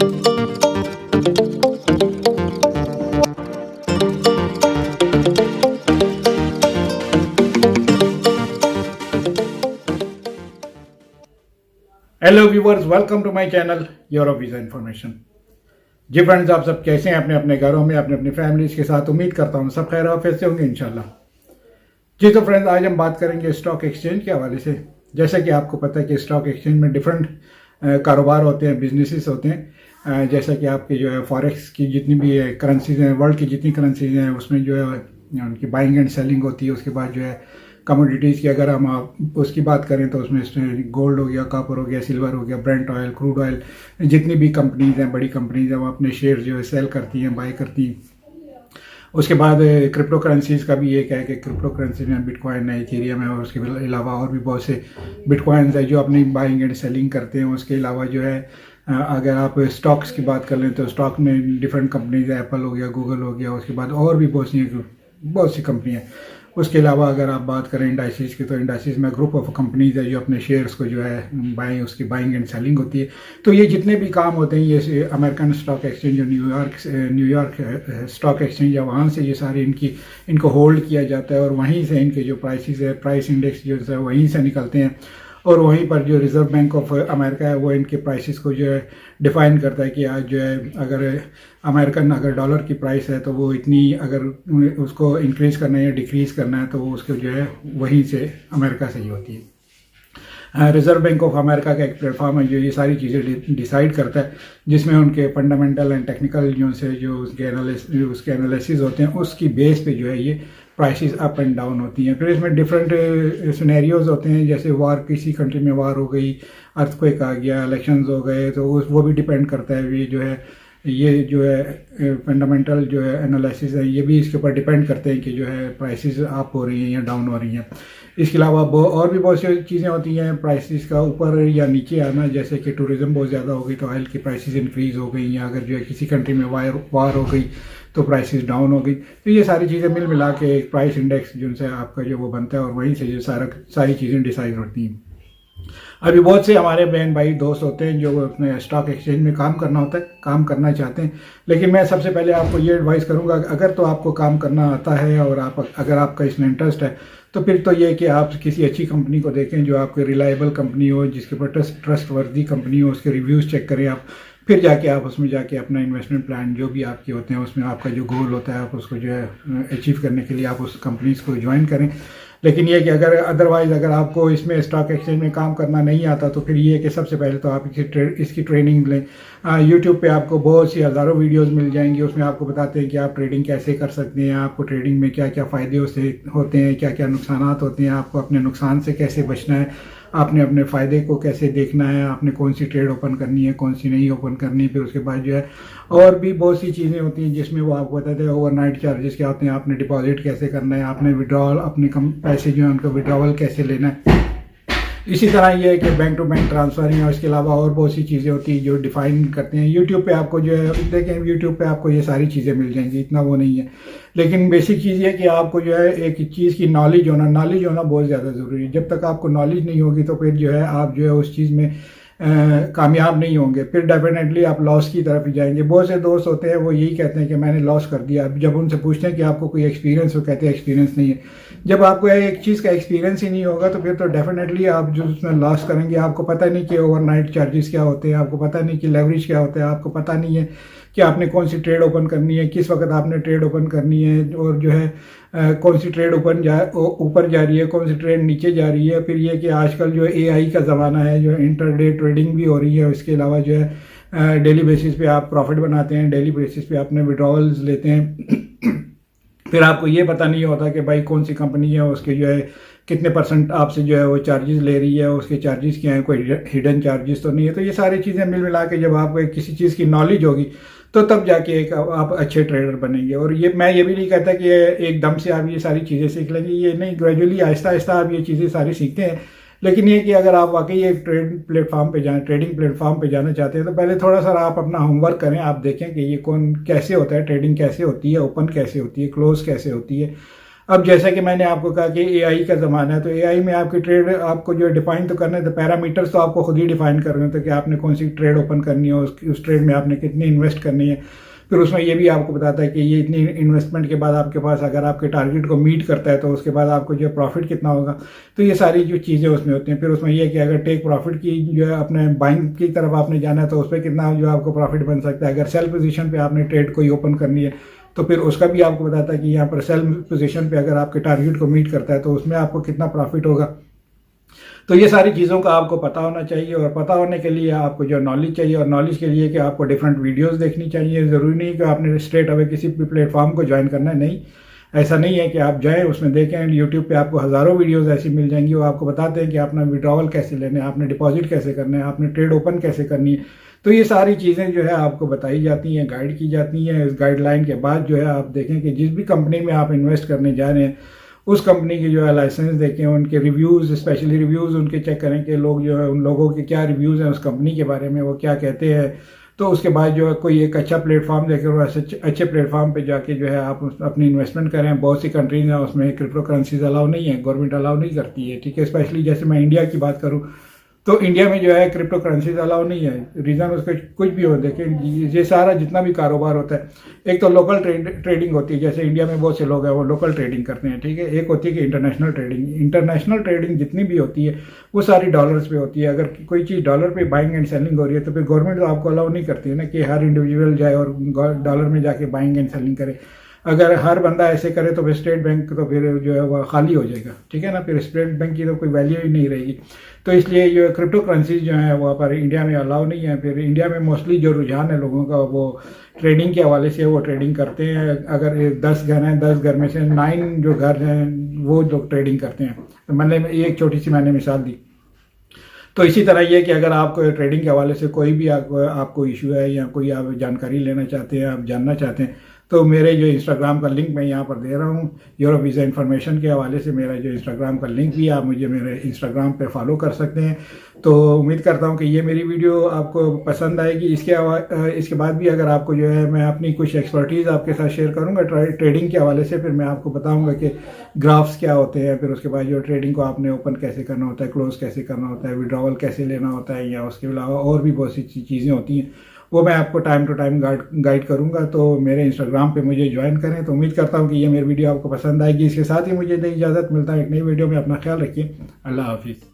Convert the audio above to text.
Hello viewers, welcome to my channel Europe visa information. जी friends, आप सब कैसे हैं? अपने अपने घरों में अपने अपनी फैमिलीज के साथ। उम्मीद करता हूँ सब खैर आफियत से होंगे इंशाल्लाह। जी तो फ्रेंड्स, आज हम बात करेंगे स्टॉक एक्सचेंज के हवाले से। जैसे कि आपको पता है कि स्टॉक एक्सचेंज में डिफरेंट कारोबार होते हैं, बिजनेसेस होते हैं। जैसे कि आपके जो है फॉरेक्स की जितनी भी करेंसीज हैं, वर्ल्ड की जितनी करेंसीज हैं, उसमें जो है उनकी बाइंग एंड सेलिंग होती है। उसके बाद जो है कमोडिटीज़ की अगर हम आप उसकी बात करें तो उसमें गोल्ड हो गया, कॉपर हो गया, सिल्वर हो गया, ब्रेंट ऑयल, क्रूड ऑयल, जितनी भी कंपनीज हैं, बड़ी कंपनीज हैं, वो अपने शेयर जो है सेल करती हैं, बाई करती हैं। उसके बाद क्रिप्टो करेंसीज का भी एक है कि क्रिप्टो करेंसी में बिटकॉइन है, इथेरियम है, और उसके अलावा और भी बहुत से बिटकॉइंस है जो अपनी बाइंग एंड सेलिंग करते हैं। उसके अलावा जो है अगर आप स्टॉक्स की बात कर लें तो स्टॉक में डिफरेंट कंपनीज है, एप्पल हो गया, गूगल हो गया, उसके बाद और भी बहुत सी कंपनियाँ। उसके अलावा अगर आप बात करें इंडाइसिस की तो इंडाइसिस में ग्रुप ऑफ कंपनीज है जो अपने शेयर्स को जो है उसकी बाइंग एंड सेलिंग होती है। तो ये जितने भी काम होते हैं, ये अमेरिकन स्टॉक एक्सचेंज जो न्यूयॉर्क स्टॉक एक्सचेंज है, वहाँ से ये सारे इनको होल्ड किया जाता है और वहीं से इनके जो प्राइसेस है, प्राइस इंडेक्स जो है वहीं से निकलते हैं। और वहीं पर जो रिजर्व बैंक ऑफ अमेरिका है वो इनके प्राइसेस को जो है डिफाइन करता है कि आज जो है अगर डॉलर की प्राइस है तो वो इतनी, अगर उसको इंक्रीज़ करना है या डिक्रीज़ करना है तो वो उसको जो है वहीं से अमेरिका से ही होती है। रिजर्व बैंक ऑफ अमेरिका का एक प्लेटफॉर्म है जो ये सारी चीज़ें डिसाइड करता है, जिसमें उनके फंडामेंटल एंड टेक्निकल जो उसके एनालिसिस होते हैं, उसकी बेस पे जो है ये प्राइसेस अप एंड डाउन होती हैं। फिर इसमें डिफरेंट सिनेरियोज होते हैं, जैसे वार, किसी कंट्री में वार हो गई, अर्थक्वेक आ गया, इलेक्शंस हो गए, तो वो भी डिपेंड करता है। ये जो है फंडामेंटल जो है एनालिसिस है, ये भी इसके ऊपर डिपेंड करते हैं कि जो है प्राइसेस अप हो रही हैं या डाउन हो रही हैं। इसके अलावा और भी बहुत सी चीज़ें होती हैं प्राइसेस का ऊपर या नीचे आना, जैसे कि टूरिज्म बहुत ज़्यादा हो गई तो ऑयल की प्राइसेस इंक्रीज़ हो गई, या अगर जो है किसी कंट्री में वार हो गई तो प्राइसेस डाउन हो गई। तो ये सारी चीज़ें मिला के एक प्राइस इंडेक्स जिनसे आपका जो वो बनता है और वहीं से जो सारी चीज़ें डिसाइड होती हैं। अभी बहुत से हमारे बहन भाई दोस्त होते हैं जो अपने स्टॉक एक्सचेंज में काम करना चाहते हैं। लेकिन मैं सबसे पहले आपको ये एडवाइस करूंगा, अगर तो आपको काम करना आता है और अगर आपका इसमें इंटरेस्ट है तो फिर तो ये कि आप किसी अच्छी कंपनी को देखें जो आपकी रिलायबल कंपनी हो, जिसके ऊपर ट्रस्टवर्दी कंपनी हो, उसके रिव्यूज़ चेक करें आप। फिर जाके आप उसमें जाके अपना इन्वेस्टमेंट प्लान जो भी आपके होते हैं उसमें आपका जो गोल होता है आप उसको जो है अचीव करने के लिए आप उस कंपनीज को ज्वाइन करें। लेकिन ये कि अगर आपको इसमें स्टॉक एक्सचेंज में काम करना नहीं आता तो फिर ये कि सबसे पहले तो आप इसकी ट्रेनिंग लें। यूट्यूब पे आपको बहुत सी हज़ारों वीडियोस मिल जाएंगी, उसमें आपको बताते हैं कि आप ट्रेडिंग कैसे कर सकते हैं, आपको ट्रेडिंग में क्या क्या फ़ायदे होते हैं, क्या क्या नुकसान होते हैं, आपको अपने नुकसान से कैसे बचना है, आपने अपने फ़ायदे को कैसे देखना है, आपने कौन सी ट्रेड ओपन करनी है, कौन सी नहीं ओपन करनी। फिर उसके बाद जो है और भी बहुत सी चीज़ें होती हैं जिसमें वो आपको बताते हैं ओवरनाइट चार्जेस क्या होते हैं, आपने डिपॉजिट कैसे करना है, आपने विड्रॉल अपने कम पैसे जो है उनको विड्रॉवल कैसे लेना है। इसी तरह ये है कि बैंक टू बैंक ट्रांसफ़र या इसके अलावा और बहुत सी चीज़ें होती हैं जो डिफाइन करते हैं। यूट्यूब पे आपको जो है देखें, यूट्यूब पे आपको ये सारी चीज़ें मिल जाएंगी, इतना वो नहीं है। लेकिन बेसिक चीज़ ये कि आपको जो है एक चीज़ की नॉलेज होना बहुत ज़्यादा ज़रूरी है। जब तक आपको नॉलेज नहीं होगी तो फिर जो है आप जो है उस चीज़ में कामयाब नहीं होंगे, फिर डेफिनेटली आप लॉस की तरफ ही जाएंगे। बहुत से दोस्त होते हैं वो यही कहते हैं कि मैंने लॉस कर दिया। जब उनसे पूछते हैं कि आपको कोई एक्सपीरियंस, वो कहते हैं एक्सपीरियंस नहीं है। जब आपको एक चीज़ का एक्सपीरियंस ही नहीं होगा तो फिर तो डेफिनेटली आप जो उसमें लॉस करेंगे। आपको पता नहीं कि ओवरनाइट चार्जेस क्या होते हैं, आपको पता नहीं कि लेवरेज क्या होता है, आपको पता नहीं है कि आपने कौन सी ट्रेड ओपन करनी है, किस वक्त आपने ट्रेड ओपन करनी है, और जो है कौन सी ट्रेड ऊपर जा रही है, कौन सी ट्रेड नीचे जा रही है। फिर ये कि आजकल जो एआई का ज़माना है, जो इंटरडे ट्रेडिंग भी हो रही है। इसके अलावा जो है डेली बेसिस पे आप प्रॉफिट बनाते हैं, डेली बेसिस पे अपने विड्रॉवल्स लेते हैं। फिर आपको ये पता नहीं होता कि भाई कौन सी कंपनी है, उसके जो है कितने % आपसे जो है वो चार्जेस ले रही है, उसके चार्जेस क्या हैं, कोई हिडन चार्जेस तो नहीं है। तो ये सारी चीज़ें मिला के जब आपको किसी चीज़ की नॉलेज होगी तो तब जाके एक आप अच्छे ट्रेडर बनेंगे। और मैं ये भी नहीं कहता कि एकदम से आप ये सारी चीज़ें सीख लेंगे, ये नहीं, ग्रेजुअली आहिस्ता आहिस्ता आप ये चीज़ें सारी सीखते हैं। लेकिन ये कि अगर आप वाकई एक ट्रेडिंग प्लेटफॉर्म पे जाना चाहते हैं तो पहले थोड़ा सा आप अपना होमवर्क करें। आप देखें कि ये कैसे होता है, ट्रेडिंग कैसे होती है, ओपन कैसे होती है, क्लोज कैसे होती है। अब जैसा कि मैंने आपको कहा कि एआई का ज़माना है, तो एआई में आपकी ट्रेड आपको जो डिफाइन तो करना है, तो पैरामीटर्स तो आपको खुद ही डिफाइन करने होते हैं कि आपने कौन सी ट्रेड ओपन करनी है, उस ट्रेड में आपने कितनी इन्वेस्ट करनी है। फिर उसमें ये भी आपको बताता है कि ये इतनी इन्वेस्टमेंट के बाद आपके पास अगर आपके टारगेट को मीट करता है तो उसके बाद आपको जो प्रॉफिट कितना होगा। तो ये सारी जो चीज़ें उसमें होती हैं। फिर उसमें ये कि अगर टेक प्रॉफिट की जो है अपने बाइंग की तरफ आपने जाना है तो उस पर कितना जो आपको प्रॉफिट बन सकता है। अगर सेल पोजीशन पे आपने ट्रेड कोई ओपन करनी है तो फिर उसका भी आपको बताता है कि यहाँ पर सेल पोजीशन पे अगर आपके टारगेट को मीट करता है तो उसमें आपको कितना प्रॉफिट होगा। तो ये सारी चीज़ों का आपको पता होना चाहिए, और पता होने के लिए आपको जो नॉलेज चाहिए, और नॉलेज के लिए कि आपको डिफरेंट वीडियोस देखनी चाहिए। ज़रूरी नहीं कि आपने स्ट्रेट अवे किसी भी प्लेटफॉर्म को ज्वाइन करना है, नहीं, ऐसा नहीं है कि आप जाएं उसमें देखें। यूट्यूब पे आपको हज़ारों वीडियोस ऐसी मिल जाएंगी, वो आपको बताते हैं कि अपना विड्रॉवल कैसे लेना है, आपने डिपॉजिट कैसे करना है, आपने ट्रेड ओपन कैसे करनी है। तो ये सारी चीज़ें जो है आपको बताई जाती हैं, गाइड की जाती हैं। इस गाइडलाइन के बाद जो है आप देखें कि जिस भी कंपनी में आप इन्वेस्ट करने जा रहे हैं उस कंपनी की जो है लाइसेंस देखें, उनके रिव्यूज़, स्पेशली रिव्यूज़ उनके चेक करें कि लोग जो है उन लोगों के क्या रिव्यूज़ हैं उस कंपनी के बारे में, वो क्या कहते हैं। तो उसके बाद जो है कोई एक अच्छा प्लेटफॉर्म देखें और अच्छे प्लेटफॉर्म पे जाके जो है आप अपनी इन्वेस्टमेंट करें। बहुत सी कंट्रीज हैं उसमें क्रिप्टो करेंसीज अलाउ नहीं है, गवर्नमेंट अलाउ नहीं करती है, ठीक है। स्पेशली जैसे मैं इंडिया की बात करूँ तो इंडिया में जो है क्रिप्टो करेंसीज अलाउ नहीं है। रीज़न उसका कुछ भी हो, देखें ये सारा जितना भी कारोबार होता है, एक तो लोकल ट्रेडिंग होती है, जैसे इंडिया में बहुत से लोग हैं वो लोकल ट्रेडिंग करते हैं, ठीक है। एक होती है कि इंटरनेशनल ट्रेडिंग। इंटरनेशनल ट्रेडिंग जितनी भी होती है वो सारी डॉलर्स पे होती है। अगर कोई चीज़ डॉलर पे बाइंग एंड सेलिंग हो रही है तो फिर गवर्नमेंट तो आपको अलाउ नहीं करती है ना कि हर इंडिविजुअल जाए और डॉलर में जाके बाइंग एंड सेलिंग करे। अगर हर बंदा ऐसे करे तो फिर स्टेट बैंक तो फिर जो है वो खाली हो जाएगा, ठीक है ना। फिर स्टेट बैंक की तो कोई वैल्यू ही नहीं रहेगी। तो इसलिए जो क्रिप्टो करेंसीज जो है वहाँ पर इंडिया में अलाउ नहीं है। फिर इंडिया में मोस्टली जो रुझान है लोगों का वो ट्रेडिंग के हवाले से वो ट्रेडिंग करते हैं। अगर 10 घर हैं, 10 घर में से 9 जो घर हैं वो लोग ट्रेडिंग करते हैं। तो मैंने एक छोटी सी मैंने मिसाल दी। तो इसी तरह ये कि अगर आपको ट्रेडिंग के हवाले से कोई भी आपको इशू है या कोई आप जानकारी लेना चाहते हैं, आप जानना चाहते हैं, तो मेरे जो इंस्टाग्राम का लिंक मैं यहाँ पर दे रहा हूँ। यूरोप वीज़ा इन्फॉर्मेशन के हवाले से मेरा जो इंस्टाग्राम का लिंक भी है, आप मुझे मेरे इंस्टाग्राम पे फॉलो कर सकते हैं। तो उम्मीद करता हूँ कि ये मेरी वीडियो आपको पसंद आएगी। इसके बाद भी अगर आपको जो है मैं अपनी कुछ एक्सपर्टीज़ आपके साथ शेयर करूँगा ट्रेडिंग के हवाले से। फिर मैं आपको बताऊँगा कि ग्राफ्स क्या होते हैं, फिर उसके बाद जो ट्रेडिंग को आपने ओपन कैसे करना होता है, क्लोज कैसे करना होता है, विड्रॉवल कैसे लेना होता है, या उसके अलावा और भी बहुत सी चीज़ें होती हैं, वो मैं आपको टाइम टू टाइम गाइड करूँगा। तो मेरे इंस्टाग्राम पे मुझे ज्वाइन करें। तो उम्मीद करता हूँ कि ये मेरी वीडियो आपको पसंद आएगी। इसके साथ ही मुझे इजाज़त मिलता है एक नई वीडियो में। अपना ख्याल रखिए। अल्लाह हाफिज़।